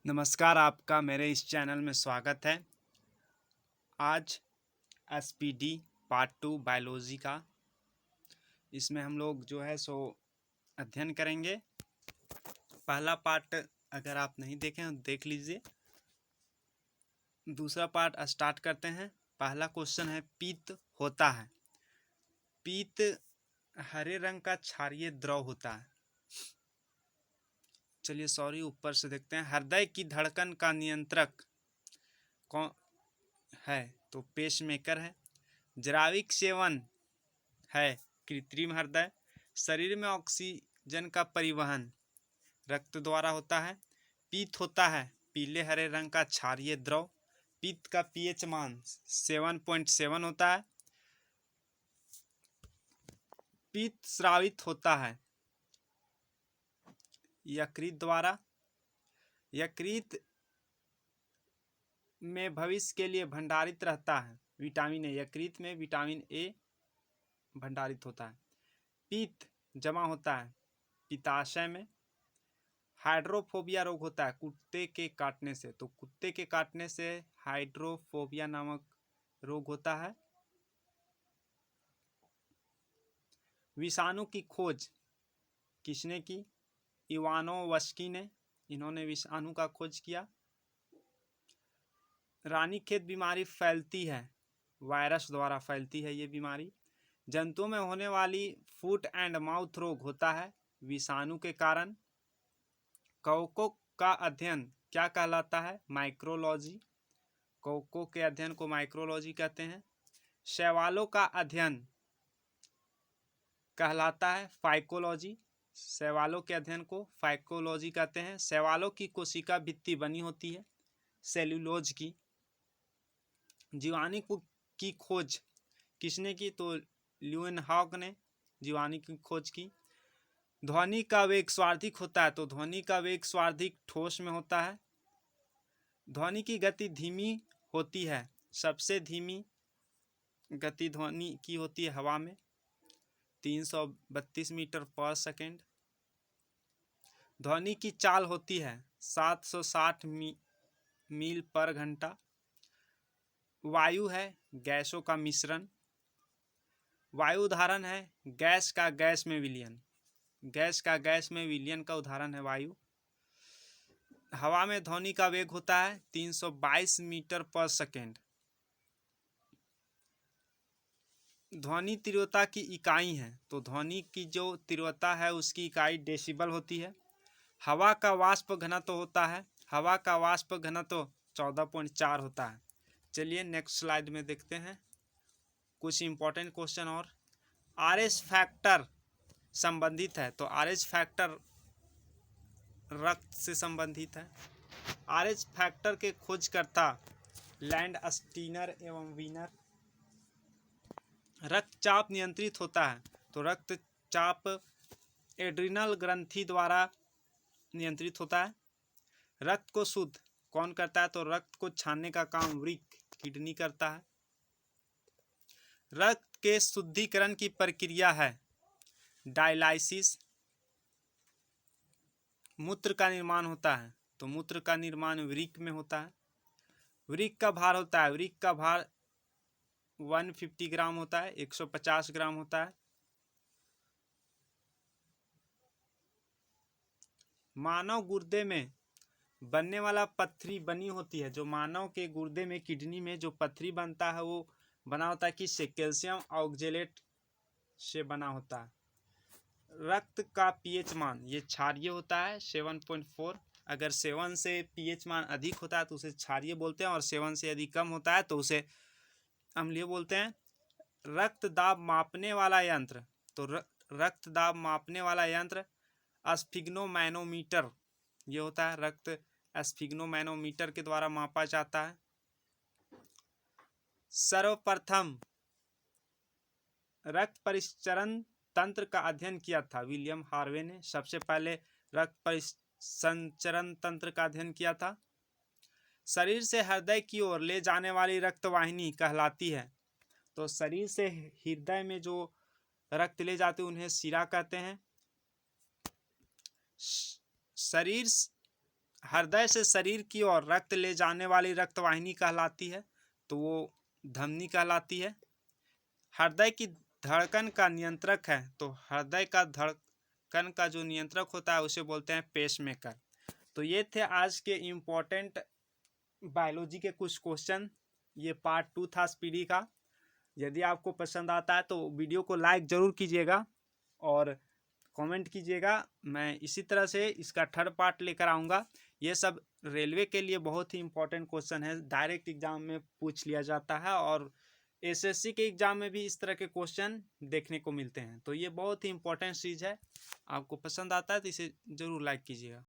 नमस्कार, आपका मेरे इस चैनल में स्वागत है। आज एसपीडी पार्ट 2 बायोलॉजी का इसमें हम लोग जो है सो अध्ययन करेंगे। पहला पार्ट अगर आप नहीं देखें तो देख लीजिए। दूसरा पार्ट स्टार्ट करते हैं। पहला क्वेश्चन है, पीत होता है। पीत हरे रंग का क्षारीय द्रव होता है। चलिए ऊपर से देखते हैं। हृदय की धड़कन का नियंत्रक कौन है? तो पेसमेकर है। जैविक सेवन है कृत्रिम हृदय। शरीर में ऑक्सीजन का परिवहन रक्त द्वारा होता है। पीत होता है पीले हरे रंग का क्षारीय द्रव। पीत का पीएच मान 7.7 होता है। पीत स्रावित होता है यकृत द्वारा। यकृत में भविष्य के लिए भंडारित रहता है विटामिन ए। यकृत में विटामिन ए भंडारित होता है। पीत जमा होता है पित्ताशय में। हाइड्रोफोबिया रोग होता है कुत्ते के काटने से। तो कुत्ते के काटने से हाइड्रोफोबिया नामक रोग होता है। विषाणु की खोज किसने की? इवानोव्स्की ने। इन्होंने विषाणु का खोज किया। रानीखेत बीमारी फैलती है वायरस द्वारा फैलती है ये बीमारी। जंतुओं में होने वाली फुट एंड माउथ रोग होता है विषाणु के कारण। कवकों का अध्ययन क्या कहलाता है? माइक्रोलॉजी। कवकों के अध्ययन को माइक्रोलॉजी कहते हैं। शैवालों का अध्ययन कहलाता है फाइकोलॉजी। शैवालों के अध्ययन को फाइकोलॉजी कहते हैं। शैवालों की कोशिका भित्ति बनी होती है सेल्यूलोज की। जीवाणु की खोज किसने की? तो ल्यूएनहॉक ने जीवाणु की खोज की। ध्वनि का वेग स्वार्थिक होता है। तो ध्वनि का वेग स्वार्थिक ठोस में होता है। ध्वनि की गति धीमी होती है। सबसे धीमी गति ध्वनि की होती है हवा में 332 मीटर पर सेकेंड। ध्वनि की चाल होती है 760 मील पर घंटा। वायु है गैसों का मिश्रण। वायु उदाहरण है गैस का गैस में विलयन। गैस का गैस में विलयन का उदाहरण है वायु। हवा में ध्वनि का वेग होता है 322 मीटर पर सेकेंड। ध्वनि तीव्रता की इकाई है। तो ध्वनि की जो तीव्रता है उसकी इकाई डेसिबल होती है। हवा का वाष्प घनत्व होता है। हवा का वाष्प घनत्व 14.4 होता है। चलिए नेक्स्ट स्लाइड में देखते हैं कुछ इंपॉर्टेंट क्वेश्चन। और आरएच फैक्टर संबंधित है। तो आरएच फैक्टर रक्त से संबंधित है। आरएच फैक्टर के खोजकर्ता लैंड स्टीनर एवं वीनर। रक्तचाप नियंत्रित होता है। तो रक्तचाप एड्रिनल ग्रंथि द्वारा नियंत्रित होता है। रक्त को शुद्ध कौन करता है? तो रक्त को छानने का काम वृक्क किडनी करता है। रक्त के शुद्धिकरण की प्रक्रिया है डायलाइसिस। मूत्र का निर्माण होता है। तो मूत्र का निर्माण वृक्क में होता है। वृक्क का भार होता है। वृक्क का भार 150 ग्राम होता है 150 ग्राम होता है। मानव गुर्दे में बनने वाला पत्थरी बनी होती है। जो मानव के गुर्दे में किडनी में जो पत्थरी बनता है वो बना होता है किससे? कैल्शियम ऑक्जेलेट से बना होता है। रक्त का पीएच मान ये क्षारीय होता है 7.4। अगर 7 से पीएच मान अधिक होता है तो उसे क्षारीय बोलते हैं और 7 से यदि कम होता है तो उसे अम्लीय बोलते हैं। रक्त दाब मापने वाला यंत्र। तो रक्त दाब मापने वाला यंत्र स्फिग्नोमैनोमीटर ये होता है। रक्त स्फिग्नोमैनोमीटर के द्वारा मापा जाता है। सर्वप्रथम रक्त परिसंचरण तंत्र का अध्ययन किया था विलियम हार्वे ने। सबसे पहले रक्त परिसंचरण तंत्र का अध्ययन किया था। शरीर से हृदय की ओर ले जाने वाली रक्तवाहिनी कहलाती है। तो शरीर से हृदय में जो रक्त ले जाते उन्हें शिरा कहते हैं। शरीर हृदय से शरीर की ओर रक्त ले जाने वाली रक्तवाहिनी कहलाती है, तो वो धमनी कहलाती है। हृदय की धड़कन का नियंत्रक है, तो हृदय का धड़कन का जो नियंत्रक होता है उसे बोलते हैं पेसमेकर। तो ये थे आज के इम्पोर्टेंट बायोलॉजी के कुछ क्वेश्चन। ये पार्ट 2 था स्पीडी का। यदि आपको पसंद आता है तो वीडियो को लाइक ज़रूर कीजिएगा और कमेंट कीजिएगा। मैं इसी तरह से इसका थर्ड पार्ट लेकर आऊँगा। ये सब रेलवे के लिए बहुत ही इम्पोर्टेंट क्वेश्चन है, डायरेक्ट एग्जाम में पूछ लिया जाता है और एसएससी के एग्जाम में भी इस तरह के क्वेश्चन देखने को मिलते हैं। तो ये बहुत ही इम्पोर्टेंट चीज़ है। आपको पसंद आता है तो इसे ज़रूर लाइक कीजिएगा।